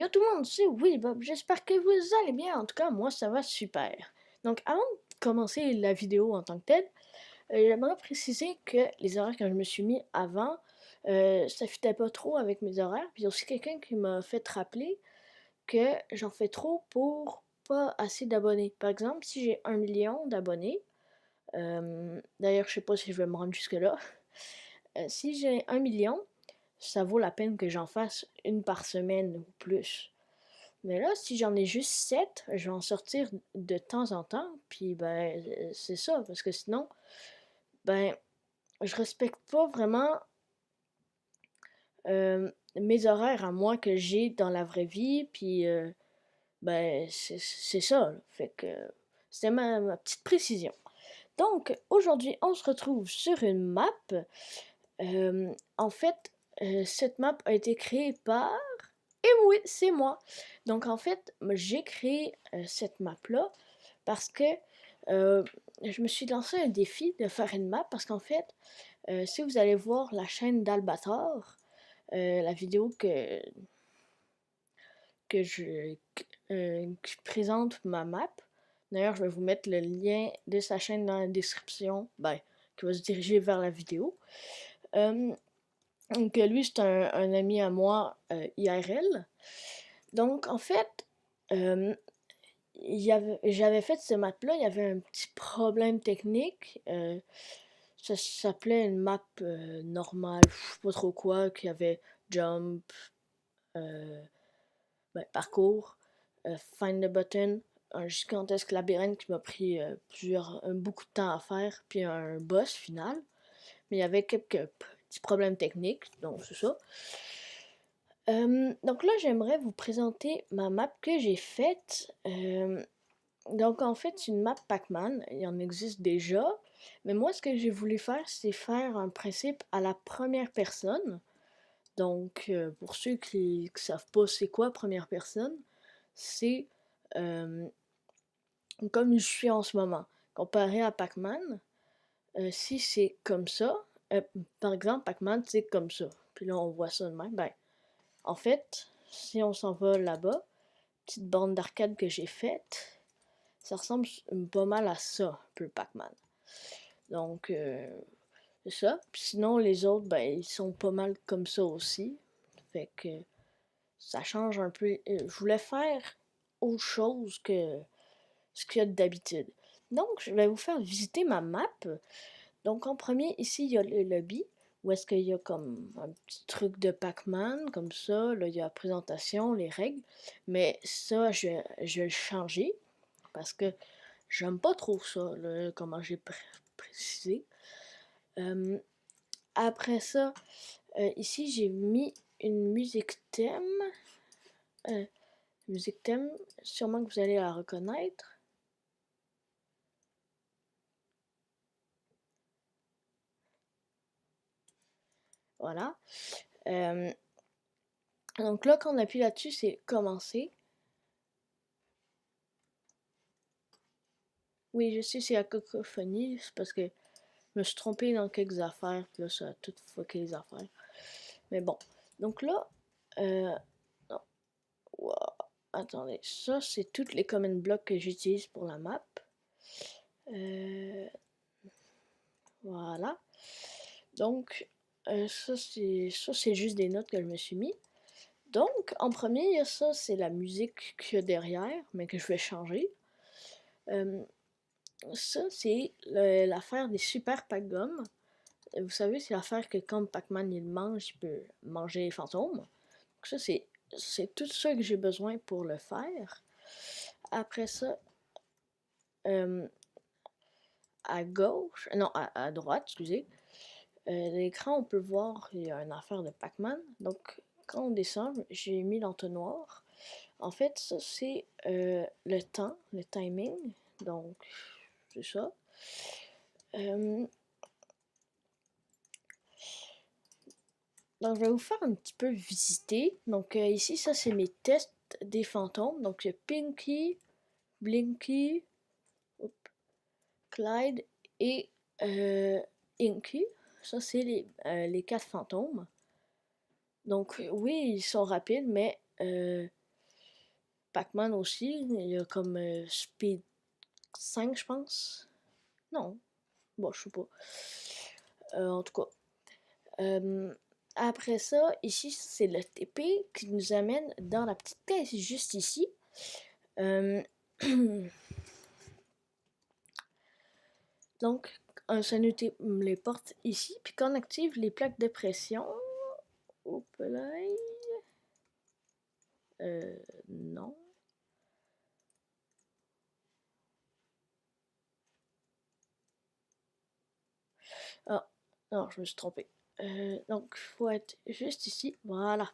Yo tout le monde, c'est Willy Bob, j'espère que vous allez bien, en tout cas moi ça va super. Donc avant de commencer la vidéo en tant que telle, j'aimerais préciser que les horaires que je me suis mis avant, ça fitait pas trop avec mes horaires, puis il y a aussi quelqu'un qui m'a fait rappeler que j'en fais trop pour pas assez d'abonnés. Par exemple, si j'ai 1 million d'abonnés, d'ailleurs je sais pas si je vais me rendre jusque là, si j'ai 1 million, ça vaut la peine que j'en fasse une par semaine ou plus. Mais là, si j'en ai juste 7, je vais en sortir de temps en temps, puis ben, c'est ça, parce que sinon, ben, je respecte pas vraiment mes horaires à moi que j'ai dans la vraie vie, puis ben, c'est ça, là. Fait que c'était ma petite précision. Donc, aujourd'hui, on se retrouve sur une map. En fait, cette map a été créée par... Et oui, c'est moi. Donc en fait, j'ai créé cette map-là parce que euh, je me suis lancé un défi de faire une map parce qu'en fait, si vous allez voir la chaîne d'Albator, la vidéo que je présente ma map, d'ailleurs je vais vous mettre le lien de sa chaîne dans la description, ben, qui va se diriger vers la vidéo. Donc lui, c'est un ami à moi IRL. Donc en fait, euh, j'avais fait ce map-là, il y avait un petit problème technique. Ça s'appelait une map normale, je sais pas trop quoi, qu'il y avait jump, euh, ben, parcours, find the button, un gigantesque labyrinthe qui m'a pris beaucoup de temps à faire, puis un boss final. Mais il y avait quelques petits problèmes techniques, donc c'est ça. Donc là, j'aimerais vous présenter ma map que j'ai faite. Donc en fait, c'est une map Pac-Man, il y en existe déjà, mais moi ce que j'ai voulu faire, c'est faire un principe à la première personne. Donc pour ceux qui ne savent pas c'est quoi première personne, c'est euh, comme je suis en ce moment. Comparé à Pac-Man, si c'est comme ça, par exemple Pac-Man c'est comme ça, puis là on voit ça de même, ben en fait, si on s'en va là-bas, petite bande d'arcade que j'ai faite, ça ressemble pas mal à ça, un peu Pac-Man. Donc, c'est ça. Puis sinon, les autres, ben, ils sont pas mal comme ça aussi. Fait que ça change un peu. Je voulais faire autre chose que ce qu'il y a d'habitude. Donc, je vais vous faire visiter ma map. Donc, en premier, ici, il y a le lobby, où est-ce qu'il y a comme un petit truc de Pac-Man, comme ça. Là, il y a la présentation, les règles. Mais ça, je vais le changer, parce que j'aime pas trop ça, là, comment j'ai précisé. Euh, Après ça, ici, j'ai mis une musique thème. Euh, Musique thème, sûrement que vous allez la reconnaître. Voilà. Euh, donc là, quand on appuie là-dessus, c'est commencer. Oui, je sais, c'est la cacophonie, c'est parce que je me suis trompée dans quelques affaires, puis là, ça a tout fucké les affaires. Mais bon. Donc là, non. Wow. Attendez, ça, c'est toutes les common blocks que j'utilise pour la map. Euh, voilà. Donc, ça, c'est juste des notes que je me suis mis. Donc, en premier, il y a ça, c'est la musique qu'il y a derrière, mais que je vais changer. Euh, Ça, c'est l'affaire des super pack gommes. Vous savez, c'est l'affaire que quand Pac-Man il mange, il peut manger les fantômes. Donc ça, c'est tout ça que j'ai besoin pour le faire. Après ça, euh, à gauche, non, à droite, excusez, l'écran, on peut voir, il y a une affaire de Pac-Man. Donc, quand on descend, j'ai mis l'entonnoir. En fait, ça, c'est le temps, le timing. Donc, c'est ça. Euh, donc, je vais vous faire un petit peu visiter. Donc, ici, ça, c'est mes tests des fantômes. Donc, il y a Pinky, Blinky, Clyde et Inky. Ça, c'est les 4 fantômes. Donc, oui, ils sont rapides, mais Pac-Man aussi, il y a comme Speed 5, je pense. Non, bon, je sais pas. En tout cas. Après ça, ici, c'est le TP qui nous amène dans la petite caisse juste ici. Donc, ça nous les portes ici. Puis quand on active les plaques de pression... Hop là. Non. Ah, non, je me suis trompée. Donc, il faut être juste ici. Voilà.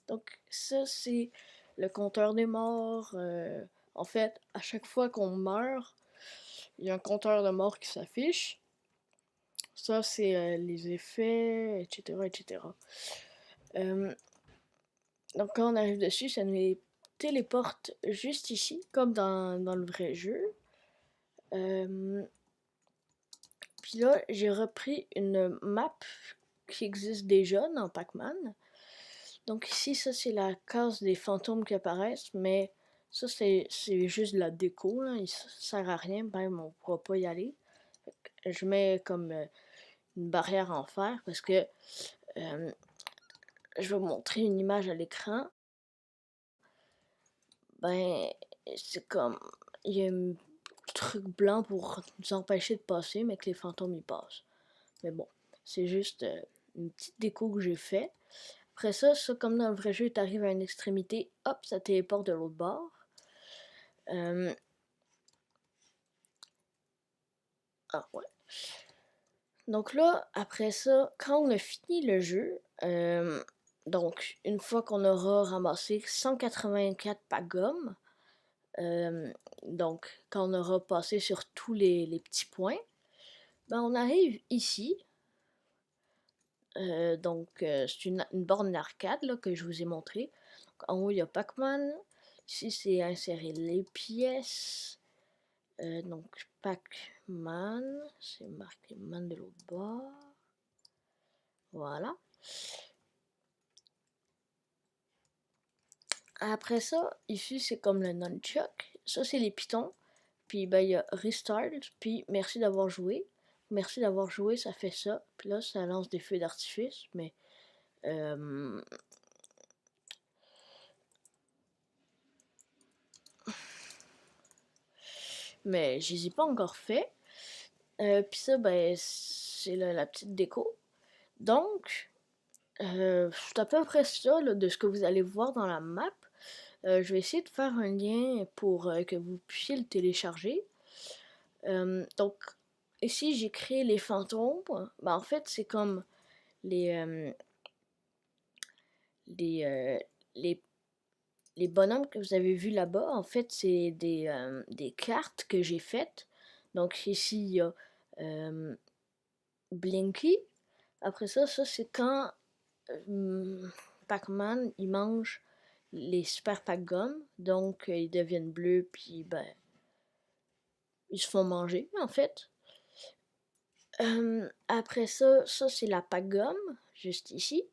Donc, ça, c'est le compteur des morts. En fait, à chaque fois qu'on meurt, il y a un compteur de morts qui s'affiche. Ça, c'est les effets, etc., etc. Donc, quand on arrive dessus, ça nous les téléporte juste ici, comme dans le vrai jeu. Puis là, j'ai repris une map qui existe déjà dans Pac-Man. Donc ici, ça c'est la case des fantômes qui apparaissent, mais ça c'est juste de la déco, là. Il sert à rien, même on pourra pas y aller. Je mets comme une barrière en fer parce que je vais vous montrer une image à l'écran. Ben, c'est comme, il y a un truc blanc pour nous empêcher de passer, mais que les fantômes y passent. Mais bon, c'est juste une petite déco que j'ai fait. Après ça, comme dans le vrai jeu, tu arrives à une extrémité, hop, ça téléporte de l'autre bord. Ah ouais. Donc là, après ça, quand on a fini le jeu, donc une fois qu'on aura ramassé 184 packs gomme, donc quand on aura passé sur tous les petits points, ben on arrive ici. C'est une borne d'arcade que je vous ai montré. En haut, il y a Pac-Man. Ici, c'est insérer les pièces. Donc, Pac-Man. C'est marqué Man de l'autre bord. Voilà. Après ça, ici, c'est comme le nunchuck. Ça, c'est les pitons. Puis, ben, il y a Restart. Puis, merci d'avoir joué. Merci d'avoir joué, ça fait ça. Puis là, ça lance des feux d'artifice. Mais... mais je les ai pas encore fait. Puis ça, ben, c'est la petite déco. Donc, c'est à peu près ça là, de ce que vous allez voir dans la map. Je vais essayer de faire un lien pour que vous puissiez le télécharger. Donc, ici, j'ai créé les fantômes. Ben, en fait, c'est comme les, les, les bonhommes que vous avez vus là-bas. En fait, c'est des cartes que j'ai faites. Donc, ici, il y a Blinky. Après ça, c'est quand Pac-Man, il mange les super pack-gum, donc ils deviennent bleus, puis ben, ils se font manger, en fait. Après ça, c'est la pack-gum, juste ici.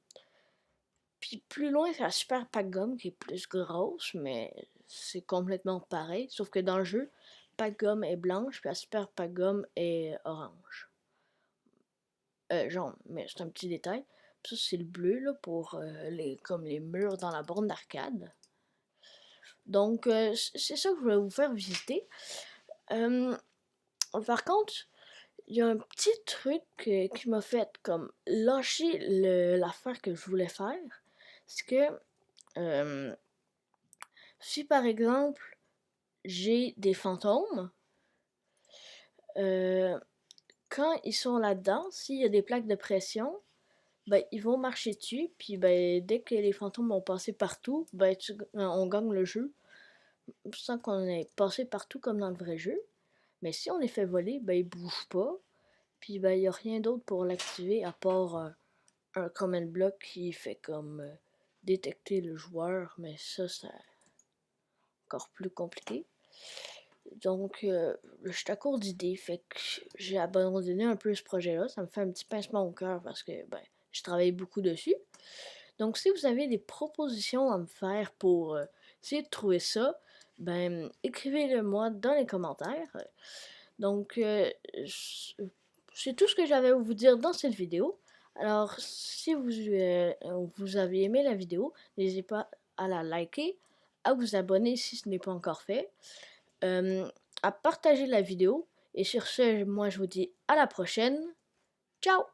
Puis plus loin, c'est la super pack-gum, qui est plus grosse, mais c'est complètement pareil, sauf que dans le jeu, pack-gum est blanche, puis la super pack-gum est orange. Jaune, mais c'est un petit détail. Ça, c'est le bleu, là, pour comme les murs dans la borne d'arcade. Donc, c'est ça que je vais vous faire visiter. Par contre, il y a un petit truc qui m'a fait comme lâcher l'affaire que je voulais faire. C'est que si par exemple j'ai des fantômes, quand ils sont là-dedans, s'il y a des plaques de pression, ben, ils vont marcher dessus, puis ben, dès que les fantômes vont passer partout, ben, on gagne le jeu sans qu'on ait passé partout comme dans le vrai jeu. Mais si on les fait voler, ben ils bougent pas. Puis ben il n'y a rien d'autre pour l'activer à part un command block qui fait comme détecter le joueur, mais ça c'est encore plus compliqué. Donc je suis à court d'idées, fait que j'ai abandonné un peu ce projet-là. Ça me fait un petit pincement au cœur parce que ben je travaille beaucoup dessus. Donc si vous avez des propositions à me faire pour essayer de trouver ça, ben écrivez-le moi dans les commentaires. Donc c'est tout ce que j'avais à vous dire dans cette vidéo. Alors si vous avez aimé la vidéo, n'hésitez pas à la liker, à vous abonner si ce n'est pas encore fait, à partager la vidéo. Et sur ce, moi je vous dis à la prochaine. Ciao!